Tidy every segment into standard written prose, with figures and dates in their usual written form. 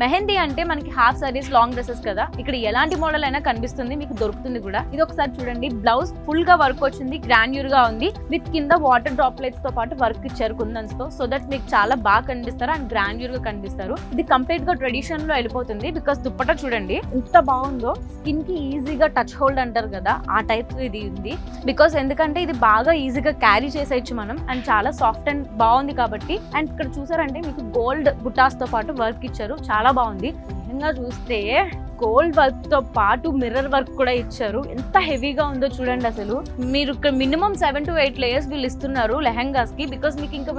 మెహందీ అంటే మనకి half saris, long dresses కదా, ఇక్కడ ఎలాంటి మోడల్ అయినా కనిపిస్తుంది, మీకు దొరుకుతుంది కూడా. ఇది ఒకసారి చూడండి, బ్లౌజ్ ఫుల్ గా వర్క్ వచ్చింది, గ్రాన్యూర్ గా ఉంది, విత్ కింద వాటర్ డ్రాప్లెట్స్ తో పాటు వర్క్ ఇచ్చారు కుందన్స్ తో, సో దట్ మీకు చాలా బాగా కనిపిస్తారు అండ్ గ్రాన్యూర్ గా కనిపిస్తారు. ఇది కంప్లీట్ గా ట్రెడిషన్ లో వెళ్ళిపోతుంది, బికాస్ దుప్పట చూడండి ఎంత బాగుందో, స్కిన్ కి ఈజీగా టచ్ హోల్డ్ అంటారు కదా, ఆ టైప్ ఇది ఉంది. బికాస్ ఎందుకంటే ఇది బాగా ఈజీగా క్యారీ చేసేయచ్చు మనం, అండ్ చాలా సాఫ్ట్ అండ్ బాగుంది కాబట్టి. అండ్ ఇక్కడ చూసారంటే మీకు గోల్డ్ బుటాస్ తో పాటు వర్క్ ఇచ్చారు, చాలా బాగుంది. నిజంగా చూస్తే గోల్డ్ వర్క్ తో పాటు మిర్రర్ వర్క్ కూడా ఇచ్చారు, ఎంత హెవీగా ఉందో చూడండి. అసలు మీరు ఇక్కడ మినిమం 7 to 8 లేయర్స్ వీళ్ళు ఇస్తున్నారు లెహెంగాస్ కి, బికాస్ మీకు ఇంకా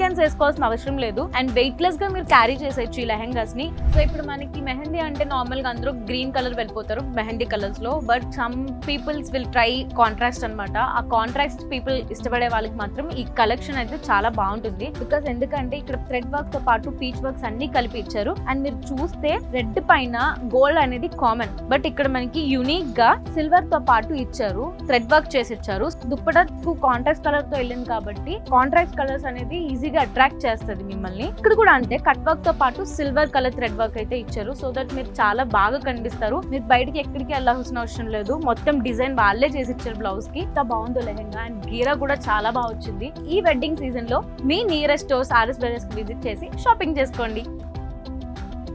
క్యాన్స్ వేసుకోవాల్సిన అవసరం లేదు అండ్ వెయిట్ లెస్ గా మీరు క్యారీ చేసేయచ్చు ఈ లెహెంగాస్ ని. సో ఇప్పుడు మనకి మెహందీ అంటే నార్మల్ గా అందరూ గ్రీన్ కలర్ వెళ్ళిపోతారు మెహందీ కలర్స్ లో, but some peoples will try contrast అనమాట. ఆ కాంట్రాస్ట్ పీపుల్ ఇష్టపడే వాళ్ళకి మాత్రం ఈ కలెక్షన్ అయితే చాలా బాగుంటుంది, బికాస్ ఎందుకంటే ఇక్కడ థ్రెడ్ వర్క్ తో పాటు పీచ్ వర్క్స్ అన్ని కలిపి ఇచ్చారు. అండ్ మీరు చూస్తే రెడ్ పైన గోల్డ్ అనేది కామన్, బట్ ఇక్కడ మనకి యూనిక్ గా సిల్వర్ తో పాటు ఇచ్చారు, థ్రెడ్ వర్క్ చేసి ఇచ్చారు. దుప్పటకు కాంట్రాస్ట్ కలర్ తో వెళ్ళింది కాబట్టి కాంట్రాస్ట్ కలర్స్ అనేది ఈజీగా అట్రాక్ట్ చేస్తుంది మిమ్మల్ని. ఇక్కడ కూడా అంతే, కట్ వర్క్ తో పాటు సిల్వర్ కలర్ థ్రెడ్ వర్క్ అయితే ఇచ్చారు, సో దట్ మీరు చాలా బాగా కనిపిస్తారు. మీరు బయటకి ఎక్కడికి వెళ్ళాల్సిన అవసరం లేదు, మొత్తం డిజైన్ వాళ్ళే చేసి ఇచ్చారు బ్లౌజ్ కి. ఎంత బాగుందో లెహెంగా, అండ్ గీరా కూడా చాలా బాగా వచ్చింది. ఈ వెడ్డింగ్ సీజన్ లో మీ నియరెస్ట్ స్టోర్స్ RS Brothers కి విజిట్ చేసి షాపింగ్ చేసుకోండి.